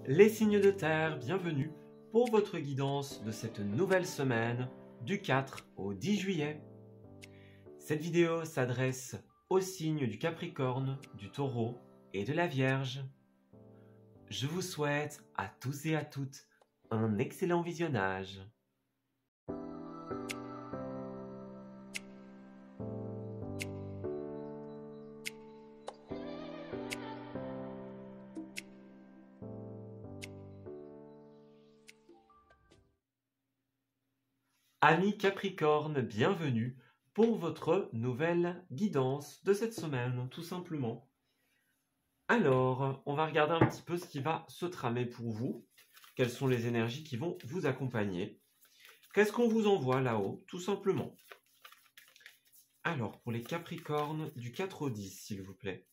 Les signes de terre, bienvenue pour votre guidance de cette nouvelle semaine du 4 au 10 juillet. Cette vidéo s'adresse aux signes du Capricorne, du Taureau et de la Vierge. Je vous souhaite à tous et à toutes un excellent visionnage. Amis Capricorne, bienvenue pour votre nouvelle guidance de cette semaine, tout simplement. Alors, on va regarder un petit peu ce qui va se tramer pour vous. Quelles sont les énergies qui vont vous accompagner? Qu'est-ce qu'on vous envoie là-haut, tout simplement? Alors, pour les Capricornes, du 4 au 10, s'il vous plaît.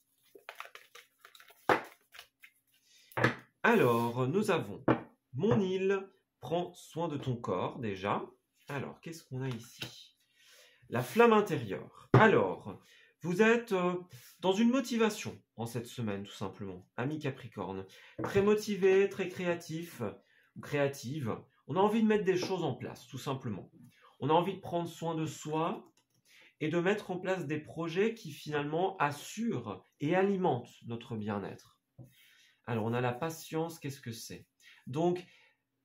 Alors, nous avons mon île, prends soin de ton corps, déjà. Alors, qu'est-ce qu'on a ici? La flamme intérieure. Alors, vous êtes dans une motivation en cette semaine, tout simplement. Ami Capricorne. Très motivé, très créatif ou créative. On a envie de mettre des choses en place, tout simplement. On a envie de prendre soin de soi et de mettre en place des projets qui, finalement, assurent et alimentent notre bien-être. Alors, on a la patience. Qu'est-ce que c'est? Donc,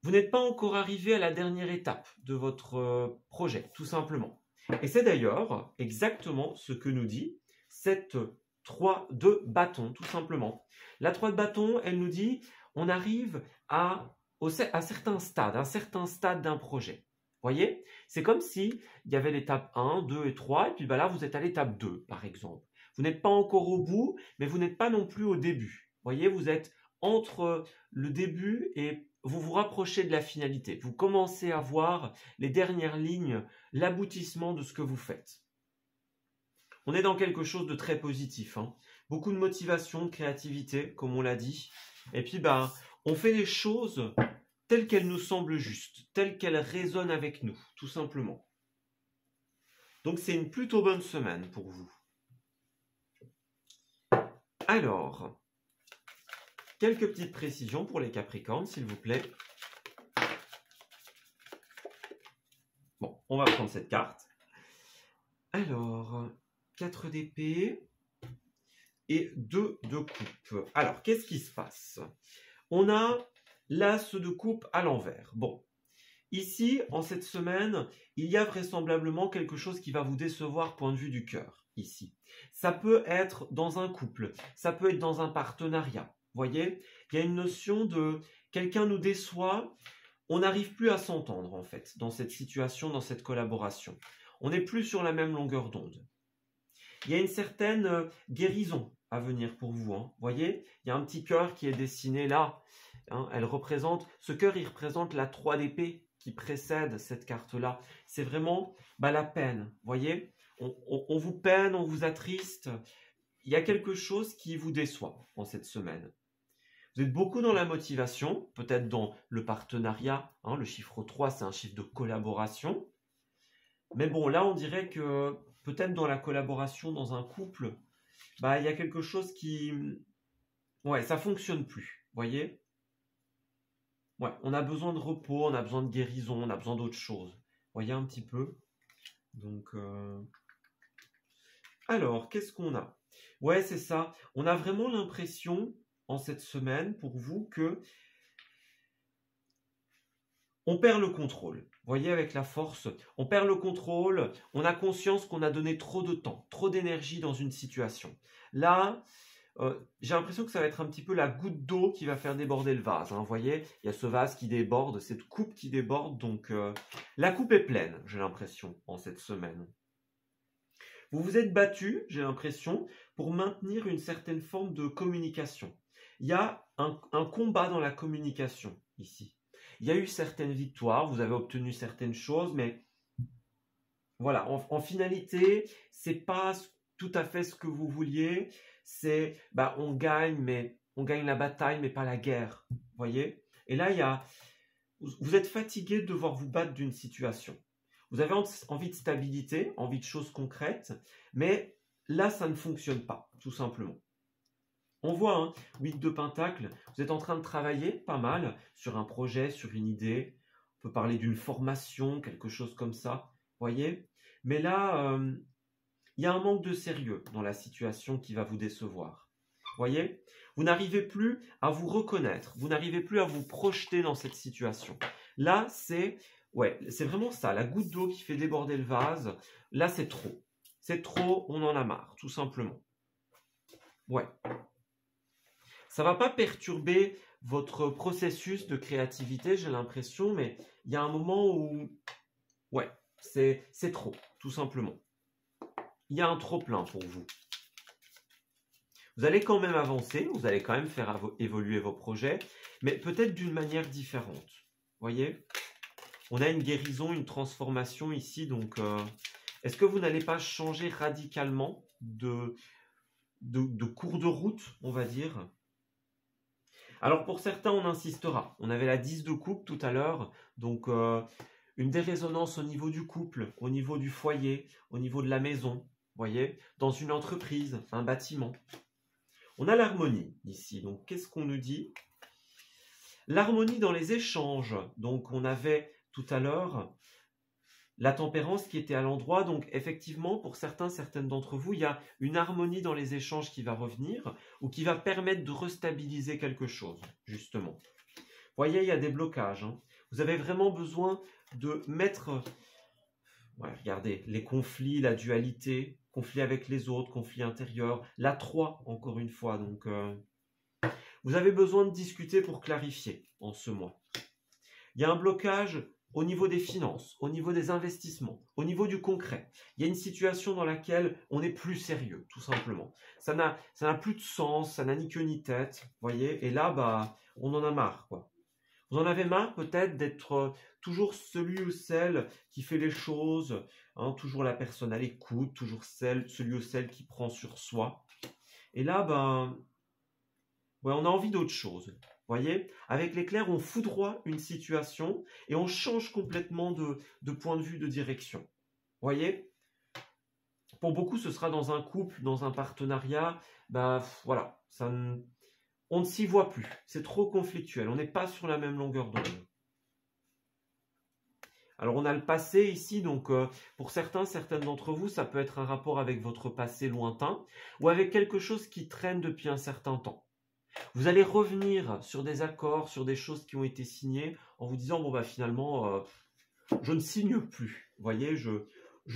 vous n'êtes pas encore arrivé à la dernière étape de votre projet, tout simplement. Et c'est d'ailleurs exactement ce que nous dit cette 3 de bâton, tout simplement. La 3 de bâton, elle nous dit, on arrive à certains stades, un certain stade d'un projet. Vous voyez? C'est comme si il y avait l'étape 1, 2 et 3, et puis là, vous êtes à l'étape 2, par exemple. Vous n'êtes pas encore au bout, mais vous n'êtes pas non plus au début. Vous voyez, vous êtes entre le début et vous vous rapprochez de la finalité. Vous commencez à voir les dernières lignes, l'aboutissement de ce que vous faites. On est dans quelque chose de très positif. Beaucoup de motivation, de créativité, comme on l'a dit. Et puis, on fait les choses telles qu'elles nous semblent justes, telles qu'elles résonnent avec nous, tout simplement. Donc, c'est une plutôt bonne semaine pour vous. Alors, quelques petites précisions pour les Capricornes, s'il vous plaît. Bon, on va prendre cette carte. Alors, 4 d'épée et 2 de coupe. Alors, qu'est-ce qui se passe? On a l'as de coupe à l'envers. Bon, ici, en cette semaine, il y a vraisemblablement quelque chose qui va vous décevoir point de vue du cœur, ici. Ça peut être dans un couple, ça peut être dans un partenariat. Vous voyez, il y a une notion de quelqu'un nous déçoit, on n'arrive plus à s'entendre en fait dans cette situation, dans cette collaboration. On n'est plus sur la même longueur d'onde. Il y a une certaine guérison à venir pour vous. Vous voyez, il y a un petit cœur qui est dessiné là. Ce cœur, il représente la 3 d'épée qui précède cette carte-là. C'est vraiment la peine. Vous voyez, on vous peine, on vous attriste. Il y a quelque chose qui vous déçoit en cette semaine. Vous êtes beaucoup dans la motivation, peut-être dans le partenariat. Le chiffre 3, c'est un chiffre de collaboration. Mais bon, là, on dirait que peut-être dans la collaboration, dans un couple, il y a quelque chose qui... Ouais, ça ne fonctionne plus, vous voyez? Ouais, on a besoin de repos, on a besoin de guérison, on a besoin d'autre chose. Vous voyez un petit peu? Donc... Alors, qu'est-ce qu'on a? Ouais, c'est ça. On a vraiment l'impression, en cette semaine, pour vous, que on perd le contrôle. Vous voyez, avec la force, on perd le contrôle, on a conscience qu'on a donné trop de temps, trop d'énergie dans une situation. Là, j'ai l'impression que ça va être un petit peu la goutte d'eau qui va faire déborder le vase. Vous voyez, il y a ce vase qui déborde, cette coupe qui déborde, donc la coupe est pleine, j'ai l'impression, en cette semaine. Vous vous êtes battu, j'ai l'impression, pour maintenir une certaine forme de communication. Il y a un combat dans la communication, ici. Il y a eu certaines victoires, vous avez obtenu certaines choses, mais voilà, en finalité, c'est pas tout à fait ce que vous vouliez. C'est, on gagne, mais on gagne la bataille, mais pas la guerre. Vous voyez? Et là, vous êtes fatigué de devoir vous battre d'une situation. Vous avez envie de stabilité, envie de choses concrètes, mais là, ça ne fonctionne pas, tout simplement. On voit, hein, 8 de Pentacle, vous êtes en train de travailler pas mal sur un projet, sur une idée. On peut parler d'une formation, quelque chose comme ça, voyez. Mais là, il y a un manque de sérieux dans la situation qui va vous décevoir. Voyez, vous n'arrivez plus à vous reconnaître, vous n'arrivez plus à vous projeter dans cette situation. Là, c'est vraiment ça, la goutte d'eau qui fait déborder le vase. Là, c'est trop. C'est trop, on en a marre, tout simplement. Ouais. Ça ne va pas perturber votre processus de créativité, j'ai l'impression, mais il y a un moment où, ouais, c'est trop, tout simplement. Il y a un trop-plein pour vous. Vous allez quand même avancer, vous allez quand même faire évoluer vos projets, mais peut-être d'une manière différente. Voyez, on a une guérison, une transformation ici, donc est-ce que vous n'allez pas changer radicalement de cours de route, on va dire? Alors pour certains, on insistera. On avait la 10 de coupe tout à l'heure, donc une dérésonance au niveau du couple, au niveau du foyer, au niveau de la maison, voyez, dans une entreprise, un bâtiment. On a l'harmonie ici, donc qu'est-ce qu'on nous dit? L'harmonie dans les échanges, donc on avait tout à l'heure la tempérance qui était à l'endroit, donc effectivement pour certaines d'entre vous, il y a une harmonie dans les échanges qui va revenir ou qui va permettre de restabiliser quelque chose, justement. Vous voyez, il y a des blocages, hein. Vous avez vraiment besoin de mettre, ouais, regardez, les conflits, la dualité, conflit avec les autres, conflit intérieur, la 3 encore une fois, donc vous avez besoin de discuter pour clarifier en ce mois. Il y a un blocage au niveau des finances, au niveau des investissements, au niveau du concret. Il y a une situation dans laquelle on n'est plus sérieux, tout simplement. Ça n'a plus de sens, ça n'a ni queue ni tête, voyez. Et là, bah, on en a marre, quoi. Vous en avez marre peut-être d'être toujours celui ou celle qui fait les choses, hein, toujours la personne à l'écoute, toujours celui ou celle qui prend sur soi. Et là, ben, ouais, on a envie d'autre chose. Voyez, avec l'éclair, on foudroie une situation et on change complètement de point de vue, de direction. Voyez, pour beaucoup, ce sera dans un couple, dans un partenariat. Bah voilà, on ne s'y voit plus. C'est trop conflictuel. On n'est pas sur la même longueur d'onde. Alors, on a le passé ici. Donc, pour certaines d'entre vous, ça peut être un rapport avec votre passé lointain ou avec quelque chose qui traîne depuis un certain temps. Vous allez revenir sur des accords, sur des choses qui ont été signées en vous disant, bon, bah finalement, je ne signe plus. Vous voyez, je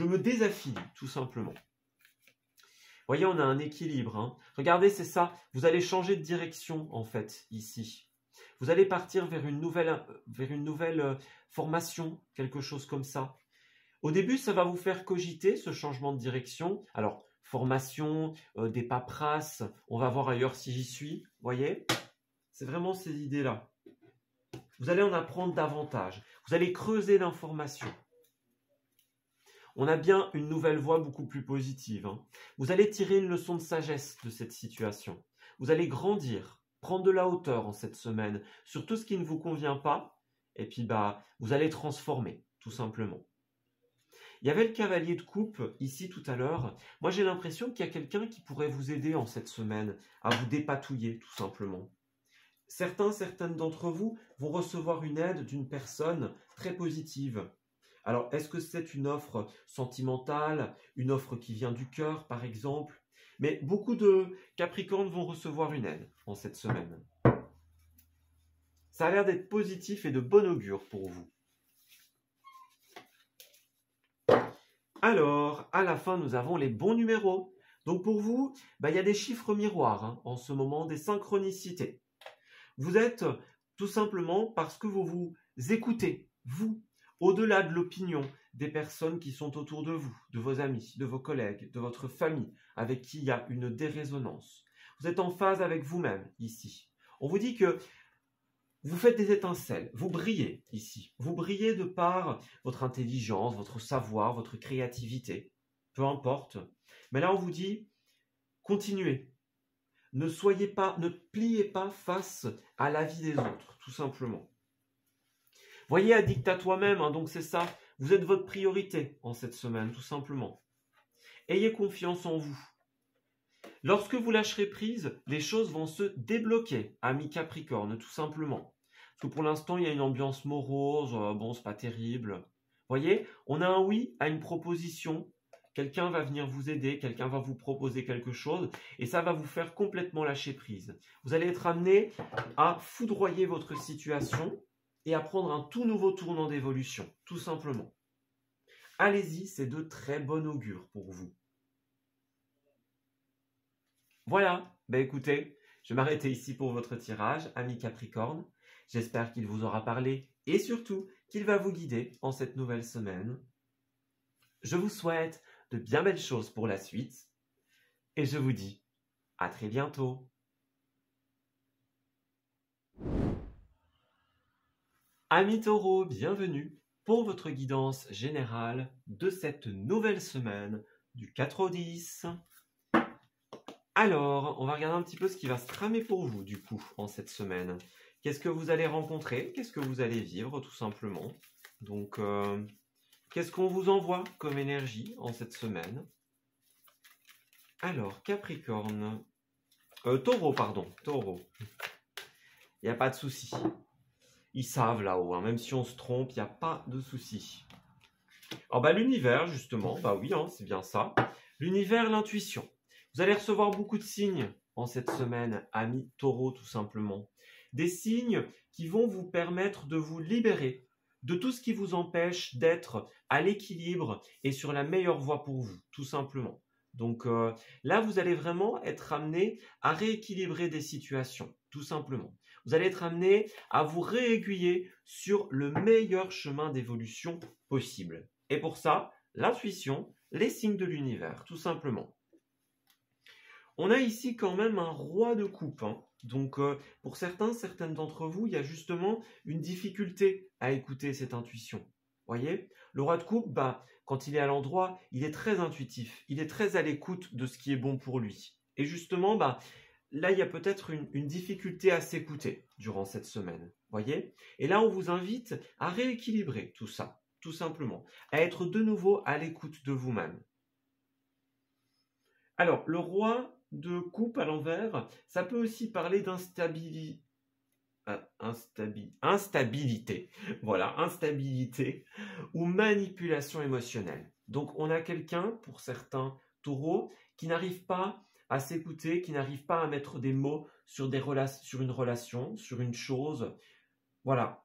me désaffilie, tout simplement. Vous voyez, on a un équilibre, hein. Regardez, c'est ça. Vous allez changer de direction, en fait, ici. Vous allez partir vers une nouvelle formation, quelque chose comme ça. Au début, ça va vous faire cogiter, ce changement de direction. Alors, formation, des paperasses, on va voir ailleurs si j'y suis, vous voyez? C'est vraiment ces idées-là. Vous allez en apprendre davantage. Vous allez creuser l'information. On a bien une nouvelle voie beaucoup plus positive, hein. Vous allez tirer une leçon de sagesse de cette situation. Vous allez grandir, prendre de la hauteur en cette semaine sur tout ce qui ne vous convient pas. Et puis, bah, vous allez transformer, tout simplement. Il y avait le cavalier de coupe ici tout à l'heure. Moi, j'ai l'impression qu'il y a quelqu'un qui pourrait vous aider en cette semaine à vous dépatouiller, tout simplement. Certaines d'entre vous vont recevoir une aide d'une personne très positive. Alors, est-ce que c'est une offre sentimentale, une offre qui vient du cœur, par exemple? Mais beaucoup de Capricornes vont recevoir une aide en cette semaine. Ça a l'air d'être positif et de bon augure pour vous. Alors, à la fin, nous avons les bons numéros. Donc pour vous, bah, il y a des chiffres miroirs, hein, en ce moment, des synchronicités. Vous êtes tout simplement parce que vous vous écoutez, vous, au-delà de l'opinion des personnes qui sont autour de vous, de vos amis, de vos collègues, de votre famille, avec qui il y a une dérésonance. Vous êtes en phase avec vous-même ici. On vous dit que vous faites des étincelles, vous brillez ici. Vous brillez de par votre intelligence, votre savoir, votre créativité, peu importe. Mais là, on vous dit, continuez. Ne pliez pas face à la vie des autres, tout simplement. Voyez, addict à toi-même, hein, donc c'est ça. Vous êtes votre priorité en cette semaine, tout simplement. Ayez confiance en vous. Lorsque vous lâcherez prise, les choses vont se débloquer, ami Capricorne, tout simplement. Parce que pour l'instant, il y a une ambiance morose, bon, c'est pas terrible. Voyez, on a un oui à une proposition. Quelqu'un va venir vous aider, quelqu'un va vous proposer quelque chose, et ça va vous faire complètement lâcher prise. Vous allez être amené à foudroyer votre situation et à prendre un tout nouveau tournant d'évolution, tout simplement. Allez-y, c'est de très bon augure pour vous. Voilà, ben écoutez, je vais m'arrêter ici pour votre tirage, ami Capricorne. J'espère qu'il vous aura parlé et surtout qu'il va vous guider en cette nouvelle semaine. Je vous souhaite de bien belles choses pour la suite et je vous dis à très bientôt. Amis Taureaux, bienvenue pour votre guidance générale de cette nouvelle semaine du 4 au 10. Alors, on va regarder un petit peu ce qui va se tramer pour vous, du coup, en cette semaine. Qu'est-ce que vous allez rencontrer? Qu'est-ce que vous allez vivre, tout simplement? Donc, qu'est-ce qu'on vous envoie comme énergie en cette semaine? Alors, Capricorne... Taureau, pardon. Taureau. Il n'y a pas de souci. Ils savent là-haut, hein. Même si on se trompe, il n'y a pas de souci. Alors, bah, l'univers, justement, bah oui, hein, c'est bien ça. L'univers, l'intuition. Vous allez recevoir beaucoup de signes en cette semaine, amis Taureau, tout simplement. Des signes qui vont vous permettre de vous libérer de tout ce qui vous empêche d'être à l'équilibre et sur la meilleure voie pour vous, tout simplement. Donc là, vous allez vraiment être amené à rééquilibrer des situations, tout simplement. Vous allez être amené à vous réaiguiller sur le meilleur chemin d'évolution possible. Et pour ça, l'intuition, les signes de l'univers, tout simplement. On a ici quand même un roi de coupe, hein. Donc pour certaines d'entre vous, il y a justement une difficulté à écouter cette intuition. Voyez, le roi de coupe, bah, quand il est à l'endroit, il est très intuitif, il est très à l'écoute de ce qui est bon pour lui. Et justement, bah, là, il y a peut-être une difficulté à s'écouter durant cette semaine. Voyez, et là, on vous invite à rééquilibrer tout ça, tout simplement, à être de nouveau à l'écoute de vous-même. Alors, le roi de coupe à l'envers, ça peut aussi parler d'instabilité. Voilà, instabilité ou manipulation émotionnelle. Donc, on a quelqu'un, pour certains taureaux, qui n'arrive pas à s'écouter, qui n'arrive pas à mettre des mots sur une relation, sur une chose. Voilà.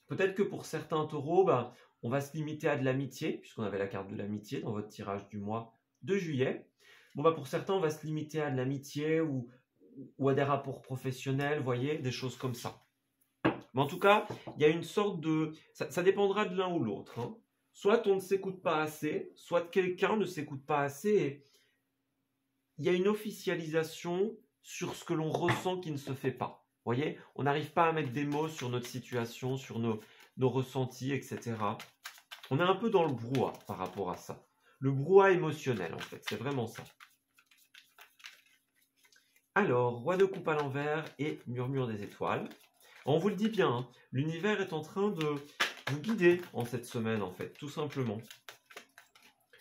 Peut-être que pour certains taureaux, bah, on va se limiter à de l'amitié, puisqu'on avait la carte de l'amitié dans votre tirage du mois de juillet. Bon, bah, pour certains, on va se limiter à de l'amitié ou à des rapports professionnels, vous voyez, des choses comme ça. Mais en tout cas, il y a une sorte de... Ça dépendra de l'un ou l'autre, hein. Soit on ne s'écoute pas assez, soit quelqu'un ne s'écoute pas assez. Et il y a une officialisation sur ce que l'on ressent qui ne se fait pas. Vous voyez, on n'arrive pas à mettre des mots sur notre situation, sur nos ressentis, etc. On est un peu dans le brouhaha par rapport à ça. Le brouhaha émotionnel, en fait, c'est vraiment ça. Alors, roi de coupe à l'envers et murmure des étoiles. On vous le dit bien, hein, l'univers est en train de vous guider en cette semaine, en fait, tout simplement.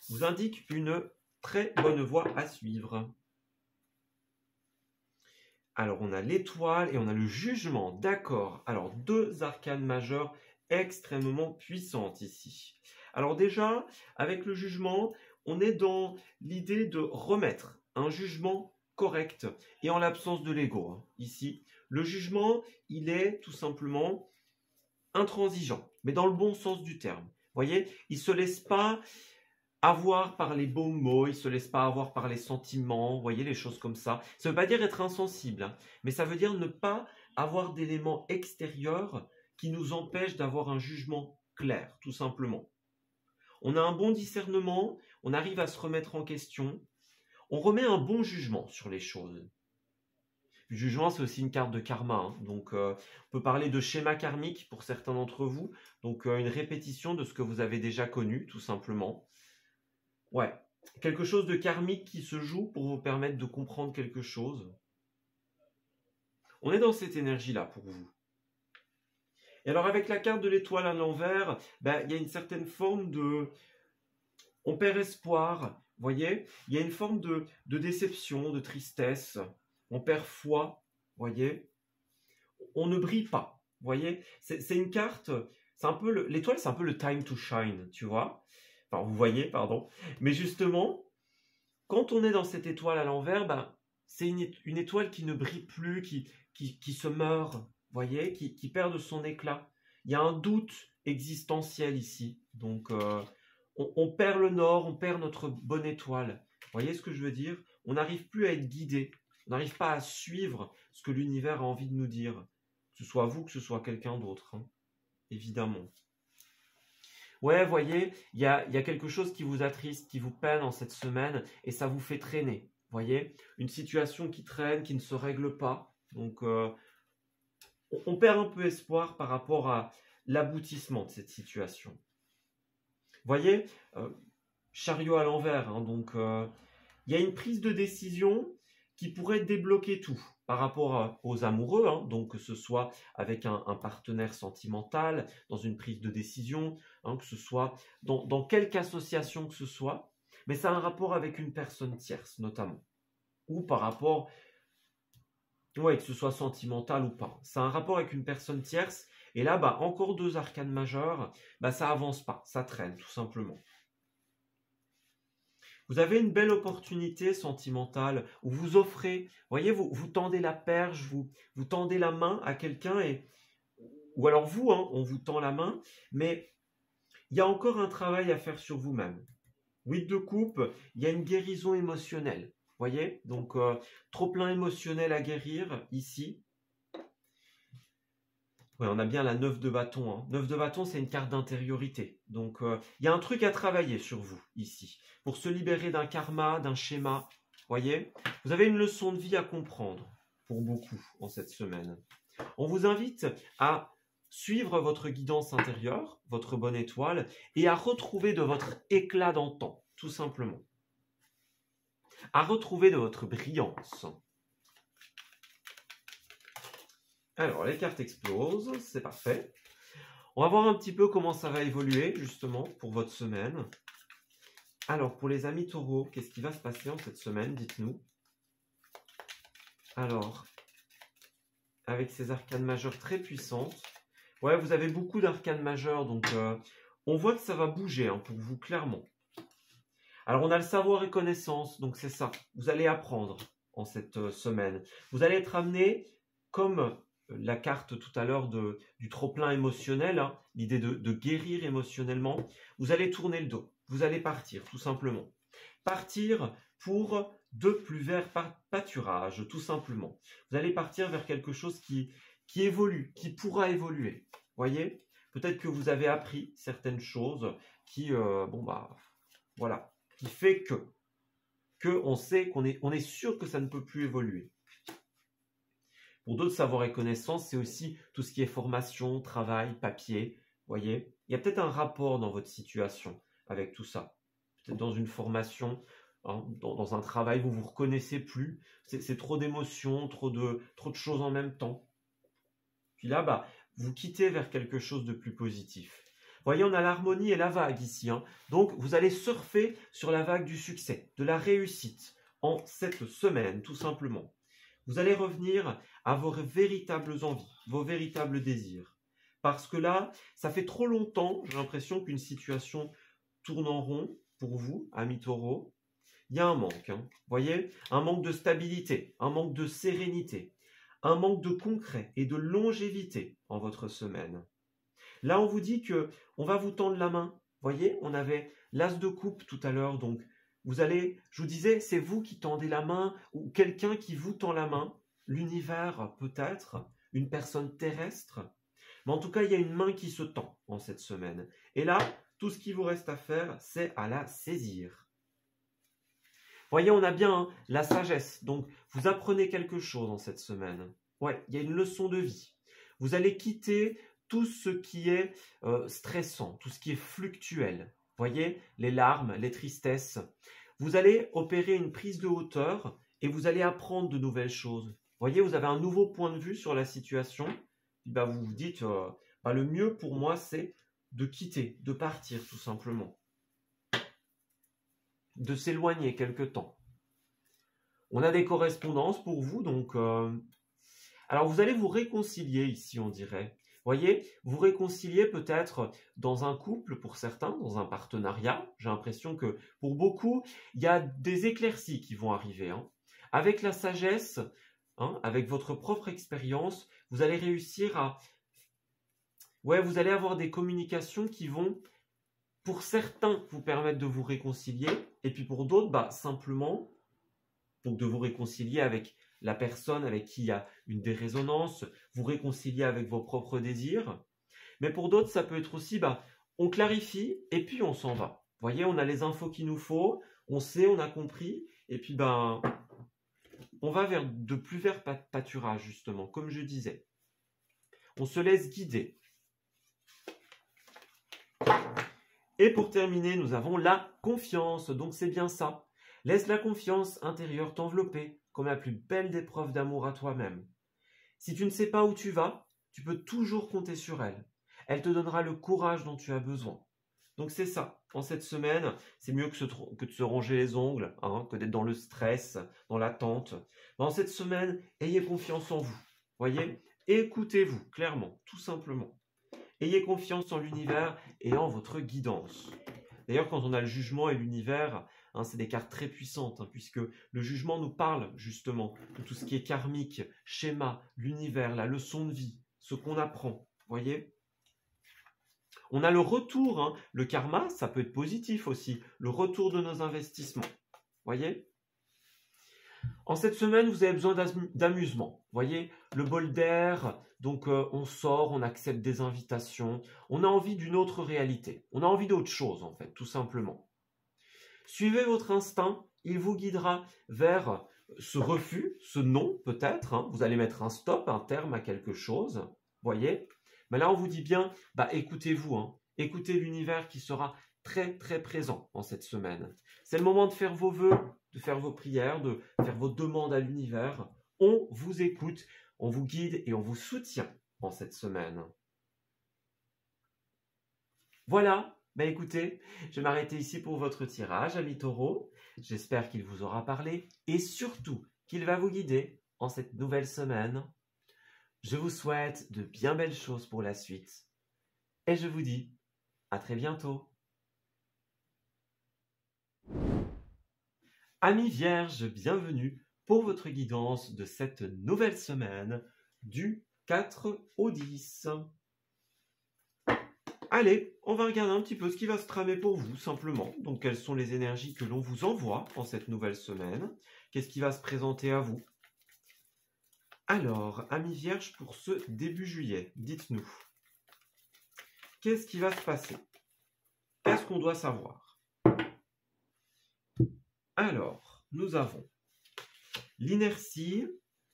Vous indique une très bonne voie à suivre. Alors, on a l'étoile et on a le jugement, d'accord. Alors, deux arcanes majeures extrêmement puissantes ici. Alors déjà, avec le jugement, on est dans l'idée de remettre un jugement correct et en l'absence de l'ego, hein, ici. Le jugement, il est tout simplement intransigeant, mais dans le bon sens du terme. Vous voyez, il ne se laisse pas avoir par les beaux mots, il ne se laisse pas avoir par les sentiments, vous voyez, les choses comme ça. Ça ne veut pas dire être insensible, hein, mais ça veut dire ne pas avoir d'éléments extérieurs qui nous empêchent d'avoir un jugement clair, tout simplement. On a un bon discernement, on arrive à se remettre en question, on remet un bon jugement sur les choses. Le jugement, c'est aussi une carte de karma, hein. Donc on peut parler de schéma karmique pour certains d'entre vous, donc une répétition de ce que vous avez déjà connu, tout simplement. Ouais, quelque chose de karmique qui se joue pour vous permettre de comprendre quelque chose. On est dans cette énergie-là pour vous. Et alors avec la carte de l'étoile à l'envers, il y a une certaine forme de... On perd espoir, voyez, il y a une forme de déception, de tristesse. On perd foi, voyez. On ne brille pas, voyez. C'est une carte, c'est un peu l'étoile, c'est un peu le time to shine, tu vois. Enfin, vous voyez, pardon. Mais justement, quand on est dans cette étoile à l'envers, ben, c'est une étoile qui ne brille plus, qui se meurt, voyez, qui perd de son éclat. Il y a un doute existentiel ici. Donc, on perd le nord, on perd notre bonne étoile. Voyez ce que je veux dire? On n'arrive plus à être guidé. On n'arrive pas à suivre ce que l'univers a envie de nous dire. Que ce soit vous, que ce soit quelqu'un d'autre, hein, évidemment. Ouais, voyez, il y a quelque chose qui vous attriste, qui vous peine en cette semaine, et ça vous fait traîner. Voyez, une situation qui traîne, qui ne se règle pas. Donc, on perd un peu espoir par rapport à l'aboutissement de cette situation. Voyez, chariot à l'envers, hein, donc il y a une prise de décision qui pourrait débloquer tout par rapport aux amoureux, hein, donc que ce soit avec un partenaire sentimental, dans une prise de décision, hein, que ce soit dans quelque association que ce soit, mais ça a un rapport avec une personne tierce notamment, ou par rapport, ouais, que ce soit sentimental ou pas, ça a un rapport avec une personne tierce, et là, bah, encore 2 arcanes majeures, bah, ça avance pas, ça traîne tout simplement. Vous avez une belle opportunité sentimentale où vous offrez, voyez, vous tendez la perche, vous tendez la main à quelqu'un, ou alors vous, hein, on vous tend la main, mais il y a encore un travail à faire sur vous-même. 8 de coupe, il y a une guérison émotionnelle, voyez, donc trop plein émotionnel à guérir ici. Ouais, on a bien la 9 de bâton. Hein. 9 de bâton, c'est une carte d'intériorité. Donc, il y a un truc à travailler sur vous, ici. Pour se libérer d'un karma, d'un schéma. Voyez, vous avez une leçon de vie à comprendre, pour beaucoup, en cette semaine. On vous invite à suivre votre guidance intérieure, votre bonne étoile, et à retrouver de votre éclat d'antan, tout simplement. À retrouver de votre brillance. Alors, les cartes explosent, c'est parfait. On va voir un petit peu comment ça va évoluer, justement, pour votre semaine. Alors, pour les amis taureaux, qu'est-ce qui va se passer en cette semaine, dites-nous. Alors, avec ces arcanes majeures très puissantes, ouais, vous avez beaucoup d'arcanes majeures, donc on voit que ça va bouger hein, pour vous, clairement. Alors, on a le savoir et connaissance, donc c'est ça. Vous allez apprendre en cette semaine. Vous allez être amené, comme la carte tout à l'heure du trop-plein émotionnel, hein, l'idée de guérir émotionnellement, vous allez tourner le dos. Vous allez partir, tout simplement. Partir pour de plus verts pâturages, tout simplement. Vous allez partir vers quelque chose qui évolue, qui pourra évoluer. Voyez, peut-être que vous avez appris certaines choses qui, voilà, qui fait que on sait qu'on est sûr que ça ne peut plus évoluer. Pour d'autres savoirs et connaissances, c'est aussi tout ce qui est formation, travail, papier. Voyez, il y a peut-être un rapport dans votre situation avec tout ça. Peut-être dans une formation, hein, dans un travail, vous ne vous reconnaissez plus. C'est trop d'émotions, trop de choses en même temps. Puis là, bah, vous quittez vers quelque chose de plus positif. Voyez, on a l'harmonie et la vague ici. Hein. Donc, vous allez surfer sur la vague du succès, de la réussite en cette semaine, tout simplement. Vous allez revenir à vos véritables envies, vos véritables désirs. Parce que là, ça fait trop longtemps, j'ai l'impression qu'une situation tourne en rond pour vous, amis taureaux. Il y a un manque, hein. Voyez, un manque de stabilité, un manque de sérénité, un manque de concret et de longévité en votre semaine. Là, on vous dit que on va vous tendre la main. Voyez, on avait l'as de coupe tout à l'heure, donc vous allez, je vous disais, c'est vous qui tendez la main ou quelqu'un qui vous tend la main, l'univers peut-être, une personne terrestre. Mais en tout cas, il y a une main qui se tend en cette semaine. Et là, tout ce qui vous reste à faire, c'est à la saisir. Voyez, on a bien hein, la sagesse. Donc, vous apprenez quelque chose en cette semaine. Ouais, il y a une leçon de vie. Vous allez quitter tout ce qui est stressant, tout ce qui est fluctuel. Voyez, les larmes, les tristesses. Vous allez opérer une prise de hauteur et vous allez apprendre de nouvelles choses. Voyez, vous avez un nouveau point de vue sur la situation. Bah, vous vous dites, le mieux pour moi, c'est de quitter, de partir tout simplement. de s'éloigner quelque temps. On a des correspondances pour vous, donc... Alors, vous allez vous réconcilier ici, on dirait. Voyez, vous réconcilier peut-être dans un couple pour certains, dans un partenariat. J'ai l'impression que pour beaucoup, il y a des éclaircies qui vont arriver. Hein. Avec la sagesse, hein, avec votre propre expérience, vous allez réussir à... Ouais, vous allez avoir des communications qui vont, pour certains, vous permettre de vous réconcilier. Et puis pour d'autres, bah, simplement, donc de vous réconcilier avec la personne avec qui il y a une dérésonance, vous réconcilier avec vos propres désirs. Mais pour d'autres, ça peut être aussi, bah, on clarifie et puis on s'en va. Vous voyez, on a les infos qu'il nous faut, on sait, on a compris, et puis ben, on va vers de plus verts pâturages, justement, comme je disais. On se laisse guider. Et pour terminer, nous avons la confiance, donc c'est bien ça. Laisse la confiance intérieure t'envelopper comme la plus belle des preuves d'amour à toi-même. Si tu ne sais pas où tu vas, tu peux toujours compter sur elle. Elle te donnera le courage dont tu as besoin. Donc c'est ça, en cette semaine, c'est mieux que de se ronger les ongles, hein, que d'être dans le stress, dans l'attente. En cette semaine, ayez confiance en vous, voyez, écoutez-vous, clairement, tout simplement. Ayez confiance en l'univers et en votre guidance. D'ailleurs, quand on a le jugement et l'univers, hein, c'est des cartes très puissantes, hein, puisque le jugement nous parle justement de tout ce qui est karmique, schéma, l'univers, la leçon de vie, ce qu'on apprend, voyez. On a le retour, hein, le karma, ça peut être positif aussi, le retour de nos investissements, voyez. En cette semaine, vous avez besoin d'amusement, voyez, le bol d'air, donc on sort, on accepte des invitations, on a envie d'une autre réalité, on a envie d'autre chose en fait, tout simplement. Suivez votre instinct, il vous guidera vers ce refus, ce non peut-être, hein. Vous allez mettre un stop, un terme à quelque chose, voyez. Mais là on vous dit bien, bah écoutez-vous, hein. Écoutez l'univers qui sera très très présent en cette semaine. C'est le moment de faire vos vœux, de faire vos prières, de faire vos demandes à l'univers. On vous écoute, on vous guide et on vous soutient en cette semaine. Voilà. Ben écoutez, je vais m'arrêter ici pour votre tirage, amis taureaux. J'espère qu'il vous aura parlé et surtout qu'il va vous guider en cette nouvelle semaine. Je vous souhaite de bien belles choses pour la suite et je vous dis à très bientôt. Amis vierges, bienvenue pour votre guidance de cette nouvelle semaine du 4 au 10. Allez, on va regarder un petit peu ce qui va se tramer pour vous, simplement. Donc, quelles sont les énergies que l'on vous envoie en cette nouvelle semaine? Qu'est-ce qui va se présenter à vous? Alors, amis vierges, pour ce début juillet, dites-nous. Qu'est-ce qui va se passer? Qu'est-ce qu'on doit savoir? Alors, nous avons l'inertie,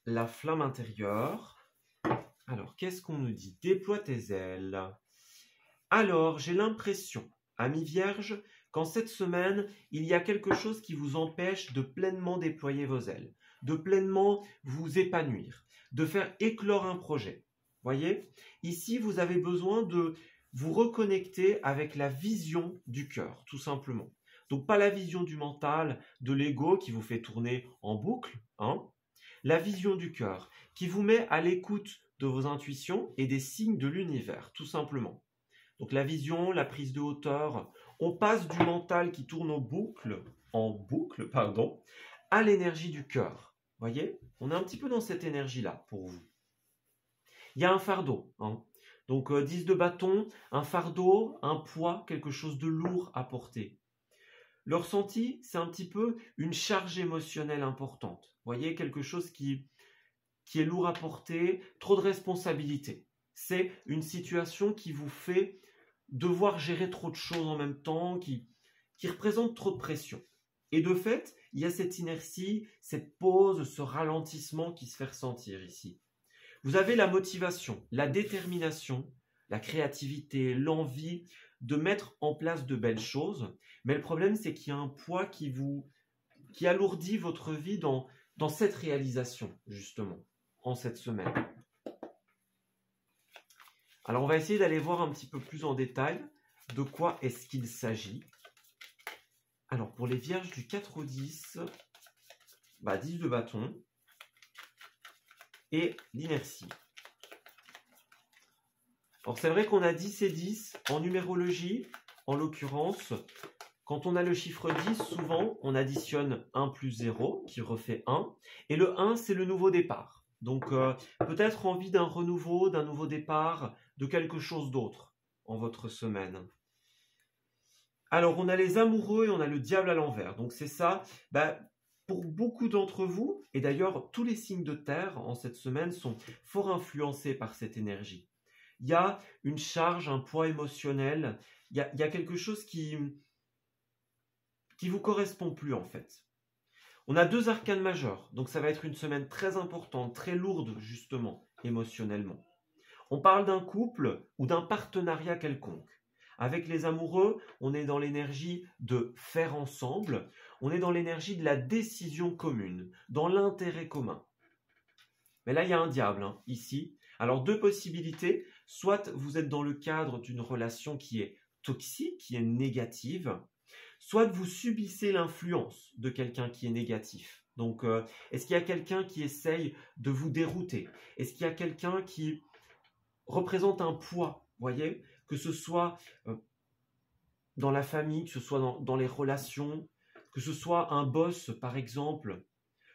la flamme intérieure. Alors, qu'est-ce qu'on nous dit? Déploie tes ailes. Alors, j'ai l'impression, amis vierges, qu'en cette semaine, il y a quelque chose qui vous empêche de pleinement déployer vos ailes, de pleinement vous épanouir, de faire éclore un projet. Voyez, ici, vous avez besoin de vous reconnecter avec la vision du cœur, tout simplement. Donc, pas la vision du mental, de l'ego qui vous fait tourner en boucle, hein. La vision du cœur qui vous met à l'écoute de vos intuitions et des signes de l'univers, tout simplement. Donc la vision, la prise de hauteur, on passe du mental qui tourne en boucle, à l'énergie du cœur. Voyez, on est un petit peu dans cette énergie-là pour vous. Il y a un fardeau, hein. Donc 10 de bâton, un fardeau, un poids, quelque chose de lourd à porter. Le ressenti, c'est un petit peu une charge émotionnelle importante. Voyez, quelque chose qui est lourd à porter, trop de responsabilités. C'est une situation qui vous fait devoir gérer trop de choses en même temps, qui représente trop de pression. Et de fait, il y a cette inertie, cette pause, ce ralentissement qui se fait ressentir ici. Vous avez la motivation, la détermination, la créativité, l'envie de mettre en place de belles choses, mais le problème c'est qu'il y a un poids qui alourdit votre vie dans cette réalisation, justement, en cette semaine. Alors, on va essayer d'aller voir un petit peu plus en détail de quoi est-ce qu'il s'agit. Alors, pour les vierges du 4 au 10, 10 de bâton et l'inertie. Alors, c'est vrai qu'on a 10 et 10 en numérologie, en l'occurrence. Quand on a le chiffre 10, souvent, on additionne 1 plus 0, qui refait 1. Et le 1, c'est le nouveau départ. Donc, peut-être envie d'un renouveau, d'un nouveau départ, de quelque chose d'autre en votre semaine. Alors, on a les amoureux et on a le diable à l'envers. Donc, c'est ça. Pour beaucoup d'entre vous, et d'ailleurs, tous les signes de terre en cette semaine sont fort influencés par cette énergie. Il y a une charge, un poids émotionnel. Il y a quelque chose qui vous correspond plus, en fait. On a 2 arcanes majeurs. Donc, ça va être une semaine très importante, très lourde, justement, émotionnellement. On parle d'un couple ou d'un partenariat quelconque. Avec les amoureux, on est dans l'énergie de faire ensemble, on est dans l'énergie de la décision commune, dans l'intérêt commun. Mais là, il y a un diable, ici. Alors, 2 possibilités. Soit vous êtes dans le cadre d'une relation qui est toxique, qui est négative, soit vous subissez l'influence de quelqu'un qui est négatif. Donc, est-ce qu'il y a quelqu'un qui essaye de vous dérouter? Est-ce qu'il y a quelqu'un qui représente un poids, voyez, que ce soit dans la famille, que ce soit dans les relations, que ce soit un boss, par exemple.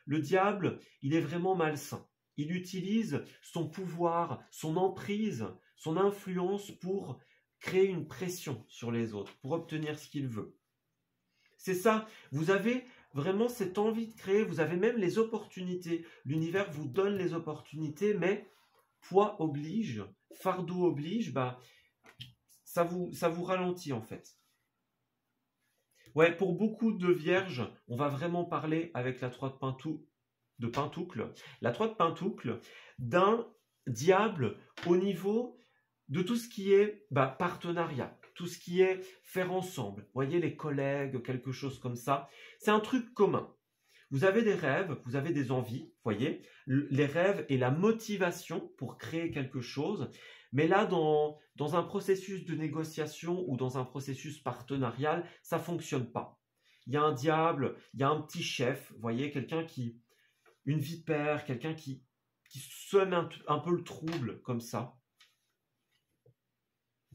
Le diable, il est vraiment malsain. Il utilise son pouvoir, son emprise, son influence pour créer une pression sur les autres, pour obtenir ce qu'il veut. C'est ça, vous avez vraiment cette envie de créer, vous avez même les opportunités. L'univers vous donne les opportunités, mais poids oblige, fardeau oblige, ça vous ralentit en fait. Ouais, pour beaucoup de vierges, on va vraiment parler avec la 3 de Pentoucle, la 3 de Pentoucle, d'un diable au niveau de tout ce qui est partenariat, tout ce qui est faire ensemble. Vous voyez, les collègues, quelque chose comme ça. C'est un truc commun. Vous avez des rêves, vous avez des envies, voyez, les rêves et la motivation pour créer quelque chose. Mais là, dans un processus de négociation ou dans un processus partenarial, ça ne fonctionne pas. Il y a un diable, il y a un petit chef, vous voyez, une vipère, quelqu'un qui sème un peu le trouble, comme ça.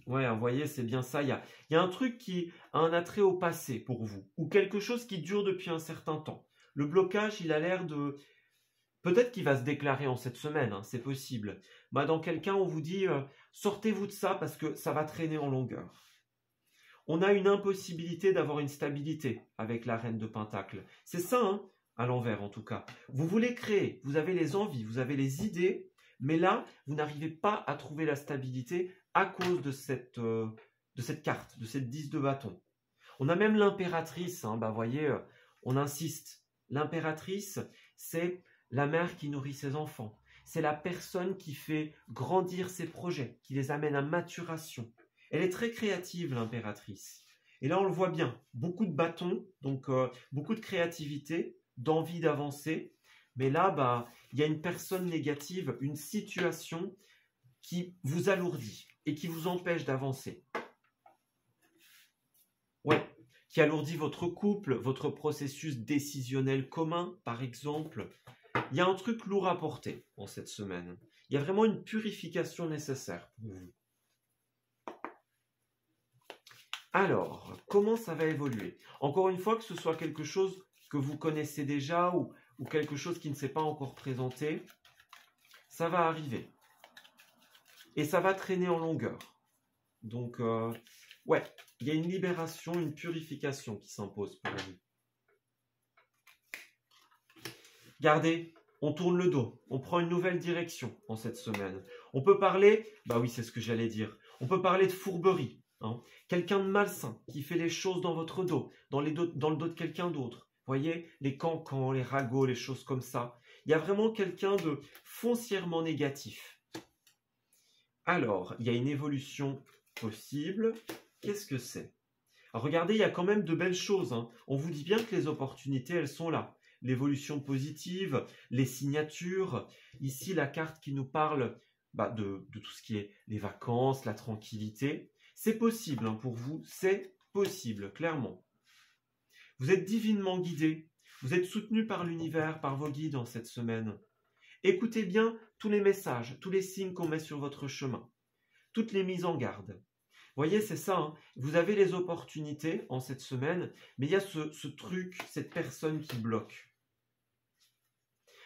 Ouais, vous voyez, c'est bien ça. Il y a un truc qui a un attrait au passé pour vous, ou quelque chose qui dure depuis un certain temps. Le blocage, il a l'air de... Peut-être qu'il va se déclarer en cette semaine, c'est possible. Dans quelqu'un, on vous dit, sortez-vous de ça parce que ça va traîner en longueur. On a une impossibilité d'avoir une stabilité avec la reine de Pentacle. C'est ça, à l'envers en tout cas. Vous voulez créer, vous avez les envies, vous avez les idées, mais là, vous n'arrivez pas à trouver la stabilité à cause de cette carte, de cette 10 de bâton. On a même l'impératrice, voyez, on insiste. L'impératrice, c'est la mère qui nourrit ses enfants. C'est la personne qui fait grandir ses projets, qui les amène à maturation. Elle est très créative, l'impératrice. Et là, on le voit bien. Beaucoup de bâtons, donc beaucoup de créativité, d'envie d'avancer. Mais là, il y a une personne négative, une situation qui vous alourdit et qui vous empêche d'avancer. Ouais, qui alourdit votre couple, votre processus décisionnel commun, par exemple. Il y a un truc lourd à porter en cette semaine. Il y a vraiment une purification nécessaire pour vous. Alors, comment ça va évoluer? Encore une fois, que ce soit quelque chose que vous connaissez déjà ou quelque chose qui ne s'est pas encore présenté, ça va arriver. Et ça va traîner en longueur. Donc, ouais, il y a une libération, une purification qui s'impose pour vous. Regardez, on tourne le dos, on prend une nouvelle direction en cette semaine. On peut parler, oui, c'est ce que j'allais dire, on peut parler de fourberie. Quelqu'un de malsain qui fait les choses dans votre dos, dans le dos de quelqu'un d'autre. Vous voyez, les cancans, les ragots, les choses comme ça. Il y a vraiment quelqu'un de foncièrement négatif. Alors, il y a une évolution possible. Qu'est-ce que c'est? Alors, regardez, il y a quand même de belles choses. On vous dit bien que les opportunités, elles sont là. L'évolution positive, les signatures. Ici, la carte qui nous parle de tout ce qui est les vacances, la tranquillité. C'est possible pour vous, c'est possible, clairement. Vous êtes divinement guidé. Vous êtes soutenu par l'univers, par vos guides en cette semaine. Écoutez bien tous les messages, tous les signes qu'on met sur votre chemin, toutes les mises en garde. Voyez, c'est ça, hein. Vous avez les opportunités en cette semaine, mais il y a ce truc, cette personne qui bloque.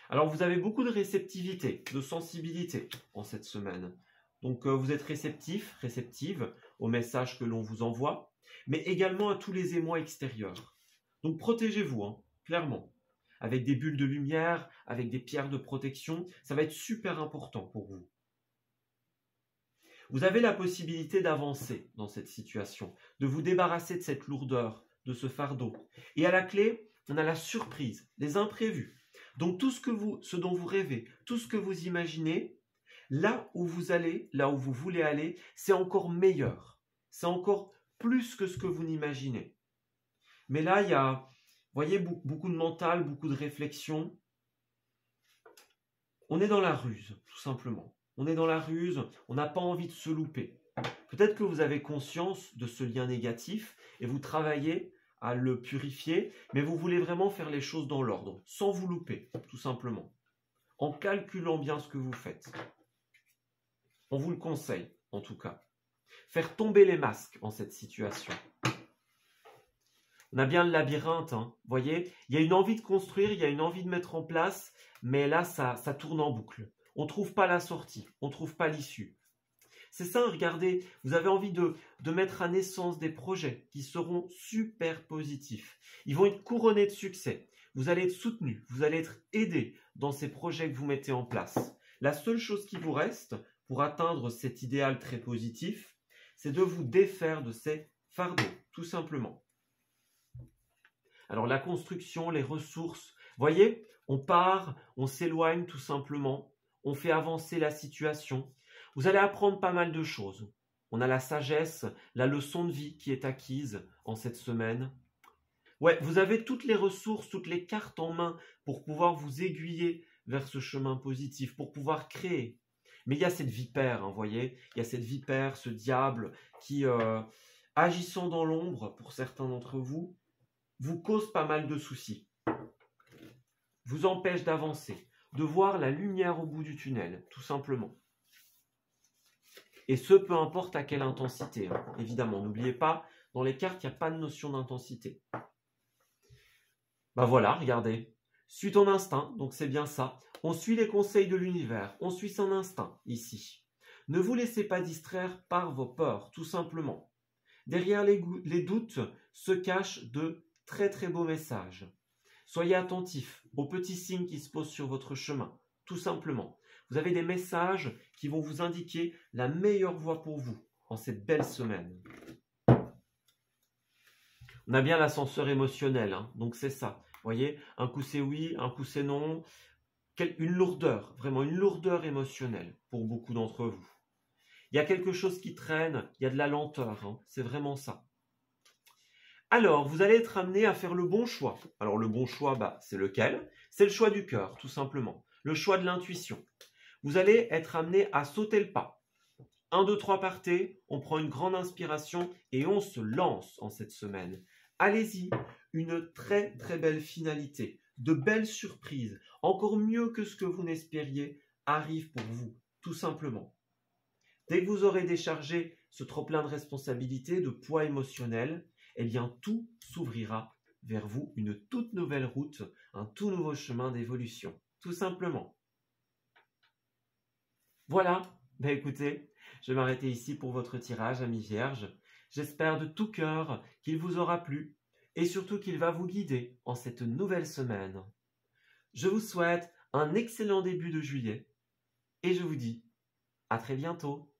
Alors, vous avez beaucoup de réceptivité, de sensibilité en cette semaine. Donc, vous êtes réceptif, réceptive aux messages que l'on vous envoie, mais également à tous les émois extérieurs. Donc, protégez-vous, hein, clairement. Avec des bulles de lumière, avec des pierres de protection, ça va être super important pour vous. Vous avez la possibilité d'avancer dans cette situation, de vous débarrasser de cette lourdeur, de ce fardeau. Et à la clé, on a la surprise, les imprévus. Donc tout ce dont vous rêvez, tout ce que vous imaginez, là où vous allez, là où vous voulez aller, c'est encore meilleur. C'est encore plus que ce que vous n'imaginez. Mais là, il y a, vous voyez, beaucoup de mental, beaucoup de réflexion. On est dans la ruse, tout simplement. On est dans la ruse, on n'a pas envie de se louper. Peut-être que vous avez conscience de ce lien négatif et vous travaillez à le purifier, mais vous voulez vraiment faire les choses dans l'ordre, sans vous louper, tout simplement. En calculant bien ce que vous faites. On vous le conseille, en tout cas. Faire tomber les masques en cette situation. On a bien le labyrinthe, hein. Vous voyez, il y a une envie de construire, il y a une envie de mettre en place, mais là, ça tourne en boucle. On ne trouve pas la sortie, on ne trouve pas l'issue. C'est ça, regardez, vous avez envie de mettre à naissance des projets qui seront super positifs. Ils vont être couronnés de succès. Vous allez être soutenu, vous allez être aidé dans ces projets que vous mettez en place. La seule chose qui vous reste pour atteindre cet idéal très positif, c'est de vous défaire de ces fardeaux, tout simplement. Alors la construction, les ressources, voyez, on part, on s'éloigne tout simplement. On fait avancer la situation. Vous allez apprendre pas mal de choses. On a la sagesse, la leçon de vie qui est acquise en cette semaine. Ouais, vous avez toutes les ressources, toutes les cartes en main pour pouvoir vous aiguiller vers ce chemin positif, pour pouvoir créer. Mais il y a cette vipère, hein, vous voyez, il y a cette vipère, ce diable qui, agissant dans l'ombre, pour certains d'entre vous, vous cause pas mal de soucis. Vous empêche d'avancer, de voir la lumière au bout du tunnel, tout simplement. Et ce, peu importe à quelle intensité, hein. Évidemment, n'oubliez pas, dans les cartes, il n'y a pas de notion d'intensité. Ben voilà, regardez. Suis ton instinct, donc c'est bien ça. On suit les conseils de l'univers, on suit son instinct, ici. Ne vous laissez pas distraire par vos peurs, tout simplement. Derrière les doutes se cachent de très très beaux messages. Soyez attentifs aux petits signes qui se posent sur votre chemin, tout simplement. Vous avez des messages qui vont vous indiquer la meilleure voie pour vous en cette belle semaine. On a bien l'ascenseur émotionnel, hein, donc c'est ça. Vous voyez, un coup c'est oui, un coup c'est non. Une lourdeur, vraiment une lourdeur émotionnelle pour beaucoup d'entre vous. Il y a quelque chose qui traîne, il y a de la lenteur, hein, c'est vraiment ça. Alors, vous allez être amené à faire le bon choix. Alors, le bon choix, c'est lequel? C'est le choix du cœur, tout simplement. Le choix de l'intuition. Vous allez être amené à sauter le pas. 1, 2, 3, partez. On prend une grande inspiration et on se lance en cette semaine. Allez-y, une très très belle finalité. De belles surprises, encore mieux que ce que vous n'espériez, arrivent pour vous, tout simplement. Dès que vous aurez déchargé ce trop-plein de responsabilités, de poids émotionnel, eh bien tout s'ouvrira vers vous, une toute nouvelle route, un tout nouveau chemin d'évolution, tout simplement. Voilà, écoutez, je vais m'arrêter ici pour votre tirage, amis vierges. J'espère de tout cœur qu'il vous aura plu et surtout qu'il va vous guider en cette nouvelle semaine. Je vous souhaite un excellent début de juillet et je vous dis à très bientôt.